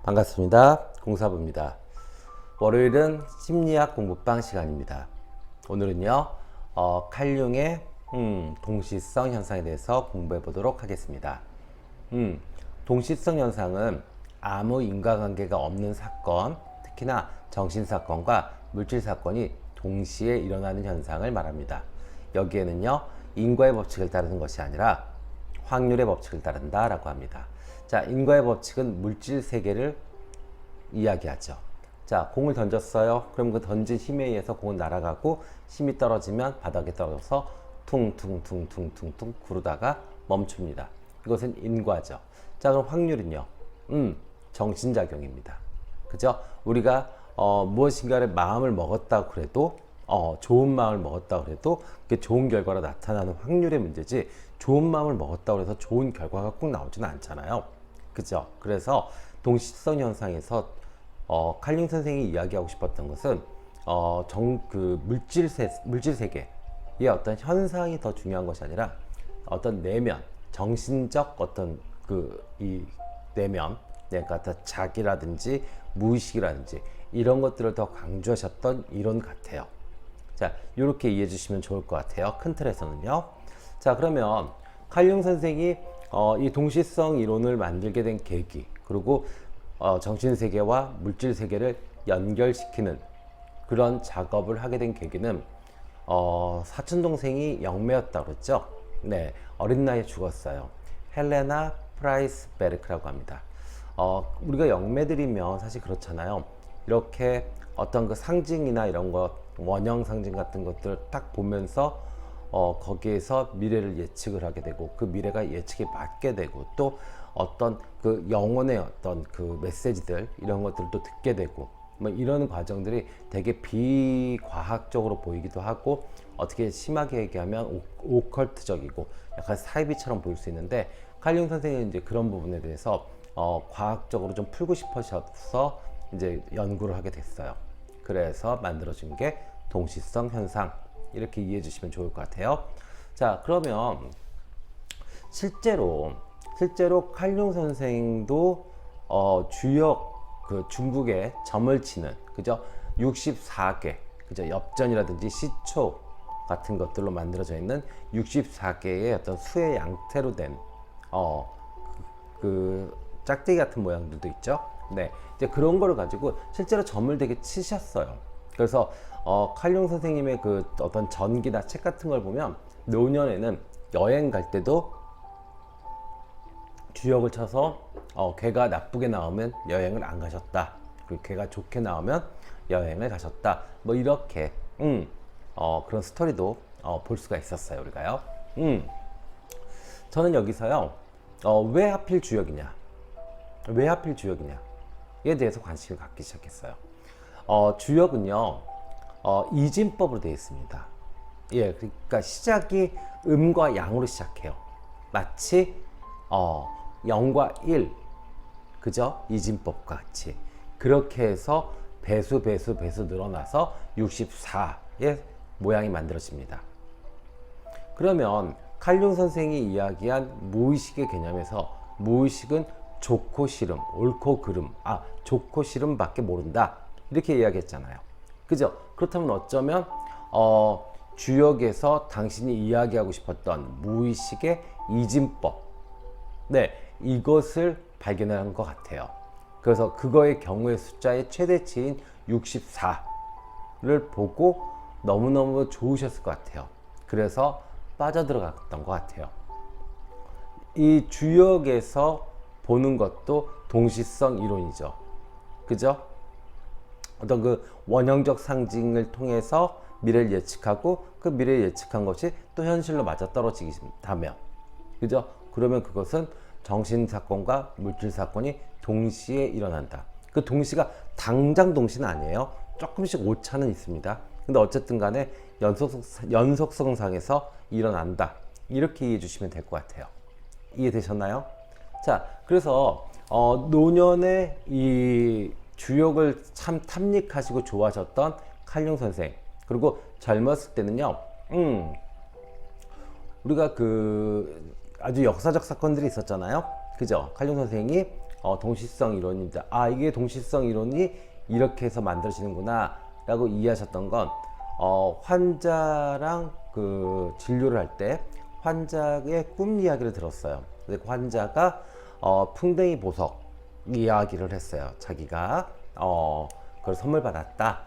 반갑습니다. 공사부입니다. 월요일은 심리학 공부방 시간입니다. 오늘은요, 칼융의 동시성 현상에 대해서 공부해 보도록 하겠습니다. 동시성 현상은 아무 인과관계가 없는 사건, 특히나 정신사건과 물질사건이 동시에 일어나는 현상을 말합니다. 여기에는요, 인과의 법칙을 따르는 것이 아니라 확률의 법칙을 따른다 라고 합니다. 자, 인과의 법칙은 물질 세계를 이야기하죠. 자, 공을 던졌어요. 그럼 그 던진 힘에 의해서 공은 날아가고 힘이 떨어지면 바닥에 떨어져서 퉁퉁퉁퉁퉁퉁 구르다가 멈춥니다. 이것은 인과죠. 자, 그럼 확률은요? 정신작용입니다. 그죠? 우리가 무엇인가를 마음을 먹었다고 그래도 좋은 마음을 먹었다고 그래도 그게 좋은 결과로 나타나는 확률의 문제지 좋은 마음을 먹었다고 해서 좋은 결과가 꼭 나오지는 않잖아요. 그죠? 그래서 동시성 현상에서 칼융 선생이 이야기하고 싶었던 것은 물질 세계의 어떤 현상이 더 중요한 것이 아니라 어떤 내면, 정신적 어떤 이 내면, 그러니까 자기라든지 무의식이라든지 이런 것들을 더 강조하셨던 이론 같아요. 자, 이렇게 이해해 주시면 좋을 것 같아요. 큰 틀에서는요. 자, 그러면 칼융 선생이 이 동시성 이론을 만들게 된 계기, 그리고 정신세계와 물질세계를 연결시키는 그런 작업을 하게 된 계기는 사촌동생이 영매였다고 그랬죠. 네, 어린 나이에 죽었어요. 헬레나 프라이스 베르크라고 합니다. 우리가 영매들이면 사실 그렇잖아요. 이렇게 어떤 그 상징이나 이런 것, 원형 상징 같은 것들을 딱 보면서 거기에서 미래를 예측을 하게 되고 그 미래가 예측이 맞게 되고 또 어떤 그 영혼의 어떤 그 메시지들 이런 것들도 듣게 되고 뭐 이런 과정들이 되게 비과학적으로 보이기도 하고 어떻게 심하게 얘기하면 오컬트적이고 약간 사이비처럼 보일 수 있는데 칼융 선생님은 이제 그런 부분에 대해서 과학적으로 좀 풀고 싶으셔서 이제 연구를 하게 됐어요. 그래서 만들어진 게 동시성 현상, 이렇게 이해해 주시면 좋을 것 같아요. 자, 그러면 실제로 칼융 선생도 주역 중국에 점을 치는 그죠? 64개 그죠? 엽전이라든지 시초 같은 것들로 만들어져 있는 64개의 어떤 수의 양태로 된 그 짝대기 같은 모양들도 있죠. 네, 이제 그런 거를 가지고 실제로 점을 되게 치셨어요. 그래서 칼융 선생님의 그 어떤 전기나 책 같은 걸 보면 노년에는 여행 갈 때도 주역을 쳐서 걔가 나쁘게 나오면 여행을 안 가셨다. 그리고 걔가 좋게 나오면 여행을 가셨다. 뭐 이렇게 그런 스토리도 볼 수가 있었어요, 우리가요. 저는 여기서요, 왜 하필 주역이냐? 왜 하필 주역이냐?에 대해서 관심을 갖기 시작했어요. 주역은요, 이진법으로 되어 있습니다. 예, 그러니까 시작이 음과 양으로 시작해요. 마치 0과 1, 그죠? 이진법과 같이 그렇게 해서 배수 늘어나서 64의 모양이 만들어집니다. 그러면 칼융 선생이 이야기한 무의식의 개념에서 무의식은 좋고 싫음, 옳고 그름, 좋고 싫음밖에 모른다, 이렇게 이야기했잖아요. 그죠? 그렇다면 어쩌면 주역에서 당신이 이야기하고 싶었던 무의식의 이진법, 네, 이것을 발견한 것 같아요. 그래서 그거의 경우의 숫자의 최대치인 64를 보고 너무너무 좋으셨을 것 같아요. 그래서 빠져들어갔던 것 같아요. 이 주역에서 보는 것도 동시성 이론이죠. 그죠? 어떤 그 원형적 상징을 통해서 미래를 예측하고 그 미래를 예측한 것이 또 현실로 맞아떨어지다면, 그죠? 그러면 그것은 정신사건과 물질사건이 동시에 일어난다. 그 동시가 당장 동시는 아니에요. 조금씩 오차는 있습니다. 근데 어쨌든 간에 연속성상에서 일어난다. 이렇게 이해해 주시면 될 것 같아요. 이해되셨나요? 자, 그래서 노년에 이 주역을 참 탐닉하시고 좋아하셨던 칼융 선생, 그리고 젊었을 때는요, 우리가 그 아주 역사적 사건들이 있었잖아요. 그죠? 칼융 선생이 동시성 이론입니다. 아, 이게 동시성 이론이 이렇게 해서 만들어지는구나 라고 이해하셨던 건 환자랑 그 진료를 할 때 환자의 꿈 이야기를 들었어요. 근데 그 환자가 풍뎅이 보석 이야기를 했어요. 자기가 그걸 선물 받았다.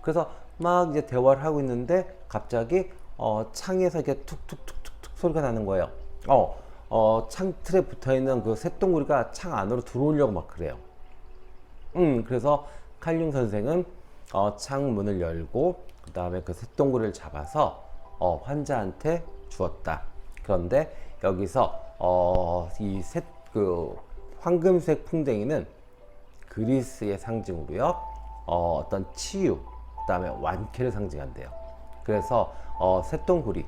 그래서 막 이제 대화를 하고 있는데 갑자기 창에서 이렇게 툭툭툭툭툭 소리가 나는 거예요. 창틀에 붙어있는 그 쇳덩구리가 창 안으로 들어오려고 막 그래요. 그래서 칼융 선생은 창문을 열고 그 다음에 그 쇳덩구리를 잡아서 환자한테 주었다. 그런데 여기서 그 황금색 풍뎅이는 그리스의 상징으로요, 어떤 치유, 그 다음에 완쾌를 상징한대요. 그래서 쇳덩구리,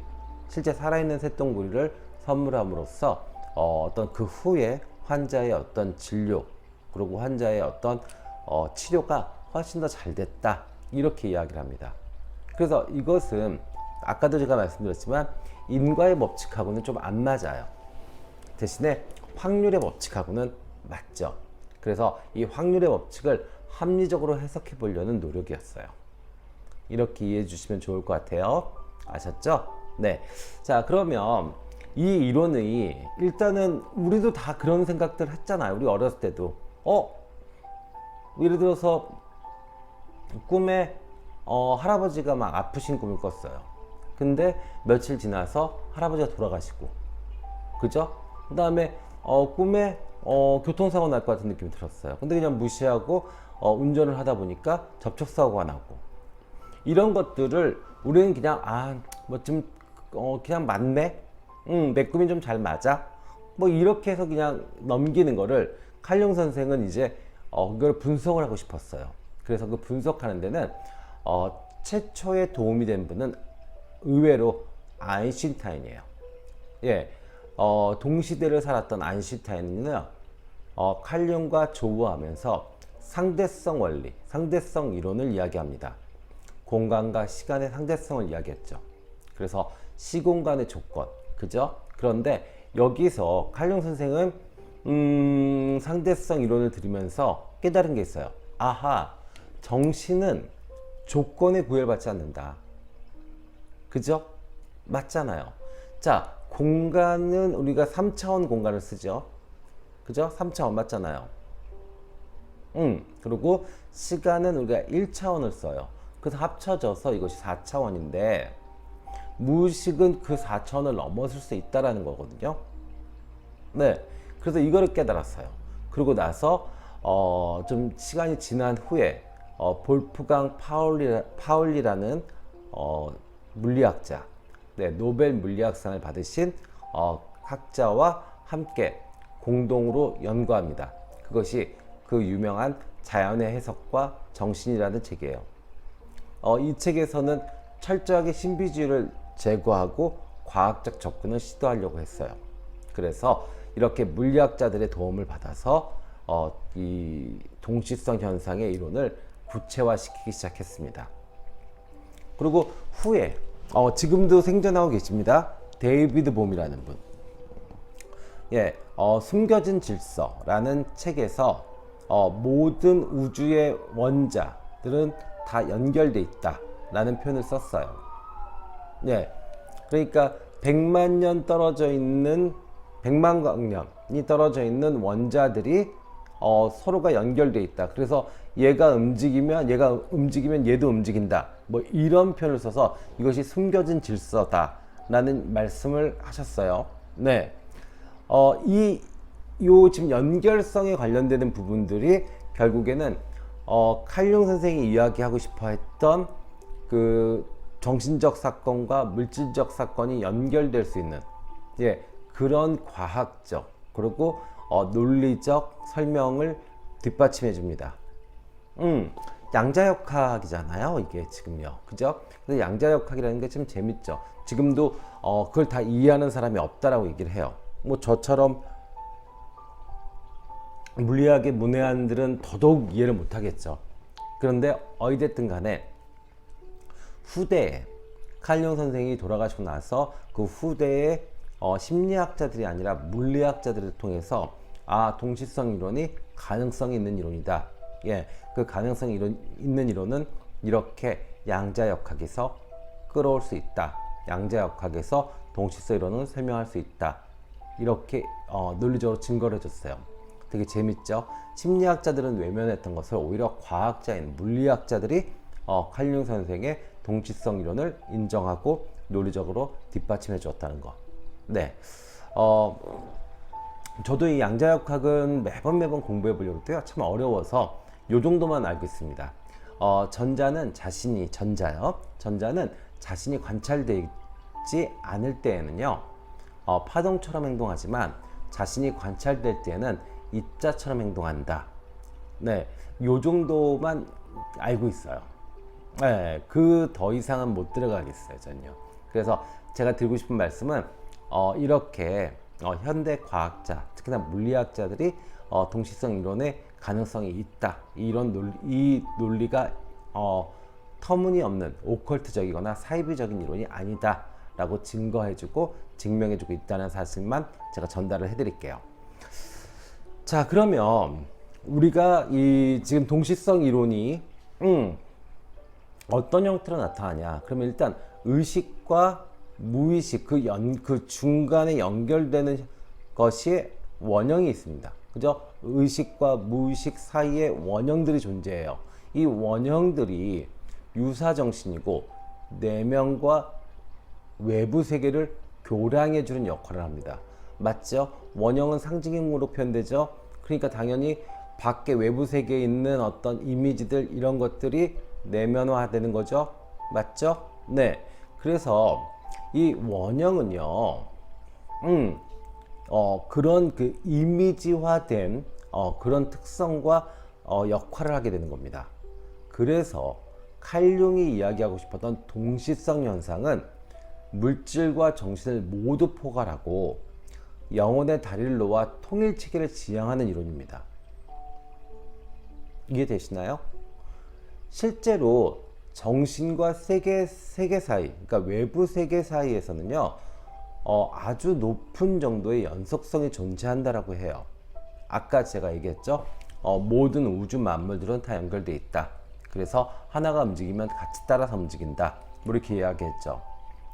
실제 살아있는 쇳덩구리를 선물함으로써 어떤 그 후에 환자의 어떤 진료, 그리고 환자의 어떤 치료가 훨씬 더 잘 됐다, 이렇게 이야기를 합니다. 그래서 이것은 아까도 제가 말씀드렸지만 인과의 법칙하고는 좀 안 맞아요. 대신에 확률의 법칙하고는 맞죠. 그래서 이 확률의 법칙을 합리적으로 해석해 보려는 노력이었어요. 이렇게 이해해 주시면 좋을 것 같아요. 아셨죠? 네. 자, 그러면 이 이론이 일단은 우리도 다 그런 생각들 했잖아요. 우리 어렸을 때도. 예를 들어서 꿈에 할아버지가 막 아프신 꿈을 꿨어요. 근데 며칠 지나서 할아버지가 돌아가시고, 그죠? 그 다음에 꿈에 교통사고 날 것 같은 느낌이 들었어요. 근데 그냥 무시하고 운전을 하다 보니까 접촉사고가 나고, 이런 것들을 우리는 그냥 뭐 좀 그냥 맞네, 내 꿈이 좀 잘 맞아, 뭐 이렇게 해서 그냥 넘기는 거를 칼융 선생은 이제 그걸 분석을 하고 싶었어요. 그래서 그 분석하는 데는 최초에 도움이 된 분은 의외로 아인슈타인이에요. 예, 동시대를 살았던 아인슈타인은요, 칼륨과 조우하면서 상대성 원리, 상대성 이론을 이야기합니다. 공간과 시간의 상대성을 이야기했죠. 그래서 시공간의 조건, 그죠? 그런데 여기서 칼륨 선생은 상대성 이론을 들으면서 깨달은 게 있어요. 아하, 정신은 조건에 구애받지 않는다. 그죠? 맞잖아요. 자, 공간은 우리가 3차원 공간을 쓰죠. 그죠? 3차원 맞잖아요. 그리고 시간은 우리가 1차원을 써요. 그래서 합쳐져서 이것이 4차원인데 무의식은 그 4차원을 넘어설 수 있다라는 거거든요. 네. 그래서 이거를 깨달았어요. 그러고 나서 좀 시간이 지난 후에 볼프강 파울리라는 물리학자, 네, 노벨 물리학상을 받으신 학자와 함께 공동으로 연구합니다. 그것이 그 유명한 자연의 해석과 정신이라는 책이에요. 이 책에서는 철저하게 신비주의를 제거하고 과학적 접근을 시도하려고 했어요. 그래서 이렇게 물리학자들의 도움을 받아서 이 동시성 현상의 이론을 구체화시키기 시작했습니다. 그리고 후에 지금도 생존하고 계십니다. 데이비드 봄이라는 분. 예, 숨겨진 질서라는 책에서 모든 우주의 원자들은 다 연결돼 있다라는 표현을 썼어요. 예, 그러니까 100만 광년이 떨어져 있는 원자들이 서로가 연결돼 있다. 그래서 얘가 움직이면 얘도 움직인다. 뭐 이런 표현을 써서 이것이 숨겨진 질서다라는 말씀을 하셨어요. 네, 지금 연결성에 관련되는 부분들이 결국에는 칼융 선생이 이야기하고 싶어했던 그 정신적 사건과 물질적 사건이 연결될 수 있는, 예, 그런 과학적 그리고 논리적 설명을 뒷받침해 줍니다. 양자역학이잖아요, 이게 지금요, 그죠? 그래서 양자역학이라는 게 좀 재밌죠. 지금도 그걸 다 이해하는 사람이 없다라고 얘기를 해요. 뭐 저처럼 물리학의 문외한들은 더더욱 이해를 못하겠죠. 그런데 어찌됐든 간에 후대에 칼융 선생이 돌아가시고 나서 그 후대에 심리학자들이 아니라 물리학자들을 통해서 아, 동시성 이론이 가능성이 있는 이론이다. 예, 그 가능성이 있는 이론은 이렇게 양자역학에서 끌어올 수 있다. 양자역학에서 동시성 이론을 설명할 수 있다. 이렇게 논리적으로 증거를 해줬어요. 되게 재밌죠? 심리학자들은 외면했던 것을 오히려 과학자인 물리학자들이 칼 융 선생의 동시성 이론을 인정하고 논리적으로 뒷받침해 주었다는 거. 네. 저도 이 양자역학은 매번 공부해 보려고 해요. 참 어려워서 요 정도만 알고 있습니다. 전자는 자신이 관찰되지 않을 때에는요, 파동처럼 행동하지만 자신이 관찰될 때에는 입자처럼 행동한다. 네, 요 정도만 알고 있어요. 네, 그 더 이상은 못 들어가겠어요, 전요. 그래서 제가 드리고 싶은 말씀은 이렇게 현대 과학자, 특히나 물리학자들이 동시성 이론의 가능성이 있다. 이 논리가 터무니없는 오컬트적이거나 사이비적인 이론이 아니다 라고 증거해주고 증명해주고 있다는 사실만 제가 전달을 해드릴게요. 자, 그러면 우리가 이 지금 동시성 이론이 어떤 형태로 나타나냐? 그러면 일단 의식과 무의식 그 중간에 연결되는 것이 원형이 있습니다. 그죠? 의식과 무의식 사이에 원형들이 존재해요. 이 원형들이 유사정신이고 내면과 외부 세계를 교량해 주는 역할을 합니다. 맞죠? 원형은 상징형으로 표현되죠. 그러니까 당연히 밖에 외부 세계에 있는 어떤 이미지들 이런 것들이 내면화되는 거죠. 맞죠? 네. 그래서 이 원형은요, 그런 그 이미지화된 그런 특성과 역할을 하게 되는 겁니다. 그래서 칼 융이 이야기하고 싶었던 동시성 현상은 물질과 정신을 모두 포괄하고 영혼의 다리를 놓아 통일 체계를 지향하는 이론입니다. 이해되시나요? 실제로 정신과 세계 사이, 그러니까 외부 세계 사이에서는요, 아주 높은 정도의 연속성이 존재한다라고 해요. 아까 제가 얘기했죠? 모든 우주 만물들은 다 연결되어 있다. 그래서 하나가 움직이면 같이 따라서 움직인다. 뭐 이렇게 이야기했죠.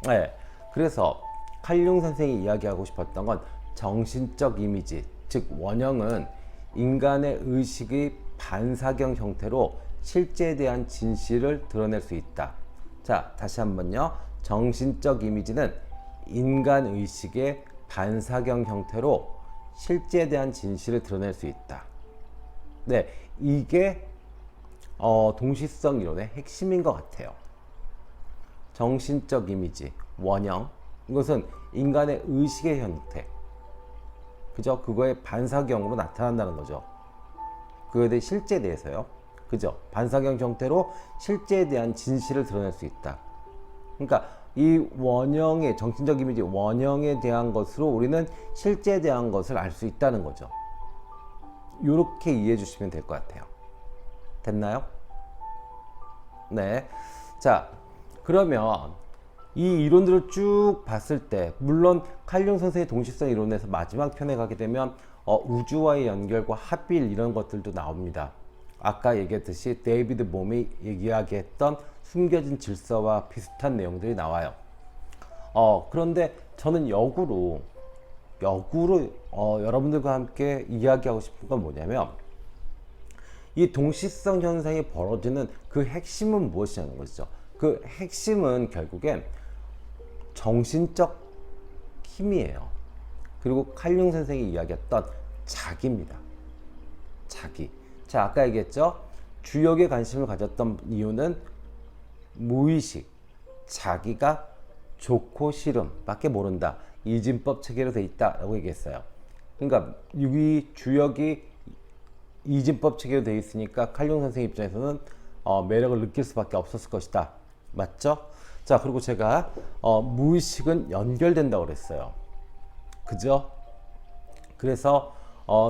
네. 그래서 칼 융 선생이 이야기하고 싶었던 건 정신적 이미지, 즉 원형은 인간의 의식의 반사경 형태로 실제에 대한 진실을 드러낼 수 있다. 자, 다시 한번요. 정신적 이미지는 인간 의식의 반사경 형태로 실제에 대한 진실을 드러낼 수 있다. 네, 이게 동시성 이론의 핵심인 것 같아요. 정신적 이미지, 원형, 이것은 인간의 의식의 형태, 그죠? 그거의 반사경으로 나타난다는 거죠. 그거에 대해 실제에 대해서요. 그죠? 반사경 형태로 실제에 대한 진실을 드러낼 수 있다. 그러니까 이 원형의 정신적 이미지 원형에 대한 것으로 우리는 실제에 대한 것을 알 수 있다는 거죠. 이렇게 이해해 주시면 될 것 같아요. 됐나요? 네. 자, 그러면 이 이론들을 쭉 봤을 때, 물론 칼 융 선생의 동시성 이론에서 마지막 편에 가게 되면 우주와의 연결과 합일 이런 것들도 나옵니다. 아까 얘기했듯이 데이비드 봄이 이야기했던 숨겨진 질서와 비슷한 내용들이 나와요. 그런데 저는 역으로 여러분들과 함께 이야기하고 싶은 건 뭐냐면, 이 동시성 현상이 벌어지는 그 핵심은 무엇이냐는 것이죠. 그 핵심은 결국엔 정신적 힘이에요. 그리고 칼 융 선생이 이야기했던 자기입니다. 자기. 자, 아까 얘기했죠. 주역에 관심을 가졌던 이유는 무의식, 자기가 좋고 싫음 밖에 모른다. 이진법 체계로 돼 있다라고 얘기했어요. 그러니까 이 주역이 이진법 체계로 돼 있으니까 칼 융 선생 입장에서는 매력을 느낄 수밖에 없었을 것이다. 맞죠? 자, 그리고 제가 무의식은 연결된다고 그랬어요. 그죠? 그래서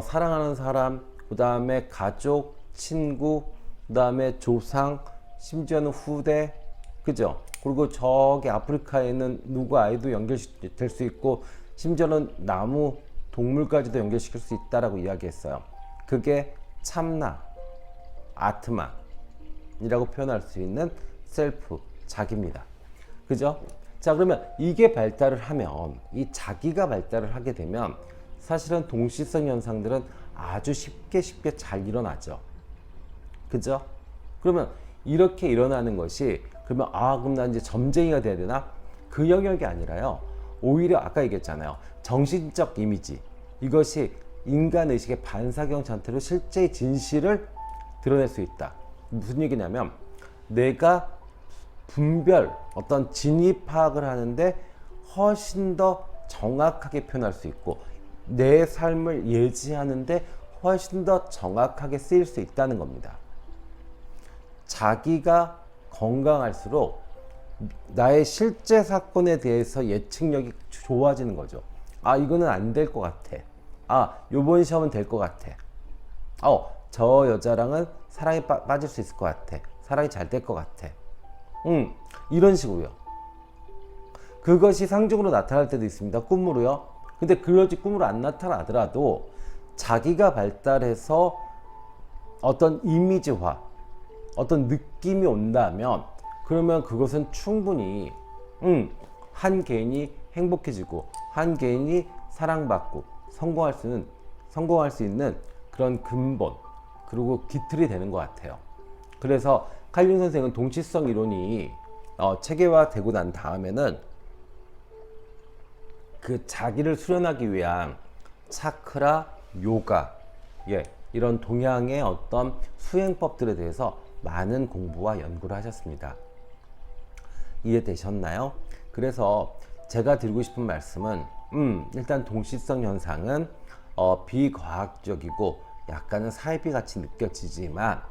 사랑하는 사람, 그 다음에 가족, 친구, 그 다음에 조상, 심지어는 후대, 그죠? 그리고 저기 아프리카에 있는 누구 아이도 연결될 수 있고, 심지어는 나무, 동물까지도 연결시킬 수 있다라고 이야기했어요. 그게 참나, 아트만이라고 표현할 수 있는 셀프, 자기입니다. 그죠? 자, 그러면 이게 발달을 하면, 이 자기가 발달을 하게 되면 사실은 동시성 현상들은 아주 쉽게 잘 일어나죠. 그죠? 그러면 이렇게 일어나는 것이, 그러면 그럼 나 이제 점쟁이가 돼야 되나? 그 영역이 아니라요. 오히려 아까 얘기했잖아요. 정신적 이미지, 이것이 인간 의식의 반사경 상태로 실제의 진실을 드러낼 수 있다. 무슨 얘기냐면, 내가 분별, 어떤 진위 파악을 하는데 훨씬 더 정확하게 표현할 수 있고, 내 삶을 예지하는데 훨씬 더 정확하게 쓰일 수 있다는 겁니다. 자기가 건강할수록 나의 실제 사건에 대해서 예측력이 좋아지는 거죠. 이거는 안 될 것 같아. 요번 시험은 될 것 같아. 저 여자랑은 사랑에 빠질 수 있을 것 같아. 사랑이 잘 될 것 같아. 이런 식으로요. 그것이 상징으로 나타날 때도 있습니다. 꿈으로요. 근데 그것이 꿈으로 안 나타나더라도 자기가 발달해서 어떤 이미지화, 어떤 느낌이 온다면, 그러면 그것은 충분히 한 개인이 행복해지고 한 개인이 사랑받고 성공할 수 있는 그런 근본, 그리고 기틀이 되는 것 같아요. 그래서 칼융 선생은 동시성 이론이 체계화되고 난 다음에는 그 자기를 수련하기 위한 차크라, 요가, 이런 동양의 어떤 수행법들에 대해서 많은 공부와 연구를 하셨습니다. 이해되셨나요? 그래서 제가 드리고 싶은 말씀은 일단 동시성 현상은 비과학적이고 약간은 사이비 같이 느껴지지만,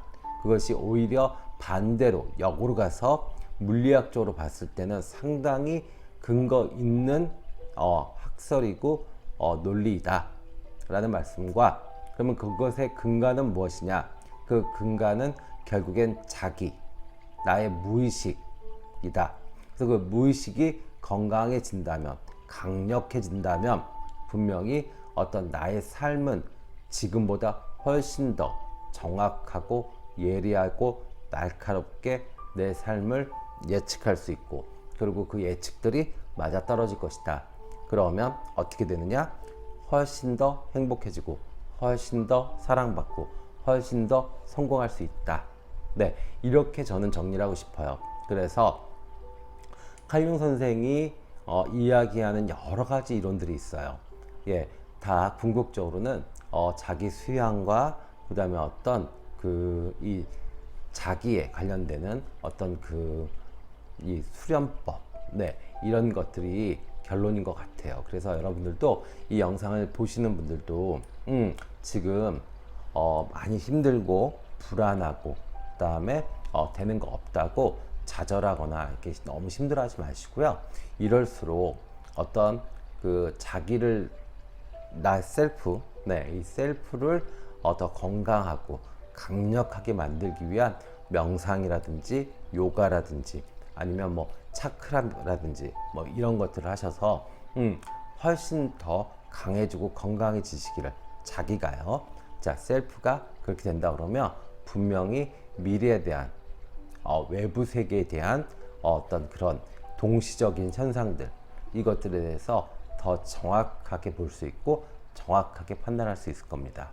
그것이 오히려 반대로 역으로 가서 물리학적으로 봤을 때는 상당히 근거 있는 학설이고 논리이다 라는 말씀과, 그러면 그것의 근간은 무엇이냐? 그 근간은 결국엔 자기, 나의 무의식이다. 그래서 그 무의식이 건강해진다면, 강력해진다면 분명히 어떤 나의 삶은 지금보다 훨씬 더 정확하고 예리하고 날카롭게 내 삶을 예측할 수 있고, 그리고 그 예측들이 맞아떨어질 것이다. 그러면 어떻게 되느냐? 훨씬 더 행복해지고 훨씬 더 사랑받고 훨씬 더 성공할 수 있다. 네, 이렇게 저는 정리를 하고 싶어요. 그래서 칼융 선생이 이야기하는 여러 가지 이론들이 있어요. 다 궁극적으로는 자기 수양과 그 다음에 어떤 이 자기에 관련되는 어떤 이 수련법, 이런 것들이 결론인 것 같아요. 그래서 여러분들도 이 영상을 보시는 분들도 지금 많이 힘들고 불안하고, 그 다음에 되는 거 없다고 좌절하거나 이렇게 너무 힘들어하지 마시고요. 이럴수록 어떤 그 자기를, 나 셀프, 이 셀프를 더 건강하고 강력하게 만들기 위한 명상이라든지 요가라든지 아니면 뭐 차크라라든지 뭐 이런 것들을 하셔서 훨씬 더 강해지고 건강해지시기를, 자기가요. 자, 셀프가 그렇게 된다 그러면 분명히 미래에 대한 외부 세계에 대한 어떤 그런 동시적인 현상들, 이것들에 대해서 더 정확하게 볼 수 있고 정확하게 판단할 수 있을 겁니다.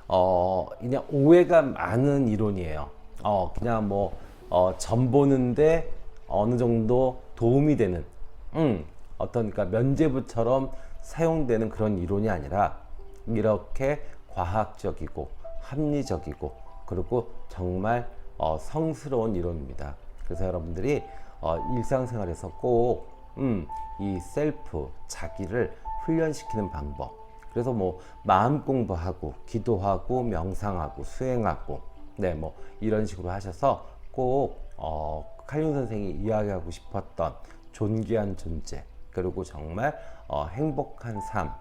그냥 오해가 많은 이론이에요. 그냥 점 보는데 어느 정도 도움이 되는 그러니까 면죄부처럼 사용되는 그런 이론이 아니라, 이렇게 과학적이고 합리적이고 그리고 정말 성스러운 이론입니다. 그래서 여러분들이 일상생활에서 꼭 이 셀프, 자기를 훈련시키는 방법, 그래서 마음 공부하고 기도하고 명상하고 수행하고 이런 식으로 하셔서 꼭 칼융 선생이 이야기하고 싶었던 존귀한 존재, 그리고 정말 행복한 삶,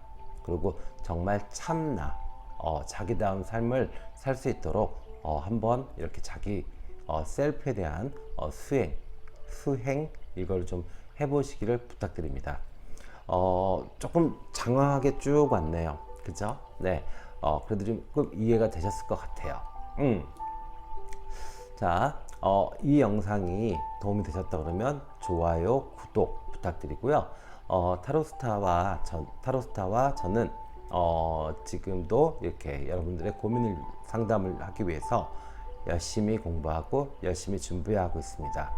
그리고 정말 참나 자기다운 삶을 살 수 있도록 한번 이렇게 자기 셀프에 대한 수행 이걸 좀 해보시기를 부탁드립니다. 조금 장황하게 쭉 왔네요. 그죠? 네. 그래도 좀 이해가 되셨을 것 같아요. 자, 이 영상이 도움이 되셨다 그러면 좋아요, 구독 부탁드리고요. 타로스타와 저는 지금도 이렇게 여러분들의 고민을 상담을 하기 위해서 열심히 공부하고 열심히 준비하고 있습니다.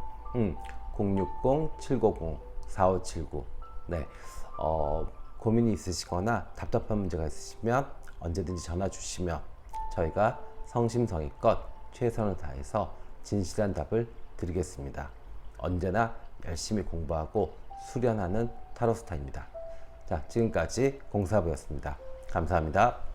060-750-4579. 네. 고민이 있으시거나 답답한 문제가 있으시면 언제든지 전화 주시면 저희가 성심성의껏 최선을 다해서 진실한 답을 드리겠습니다. 언제나 열심히 공부하고 수련하는 타로스타입니다. 자, 지금까지 공사부였습니다. 감사합니다.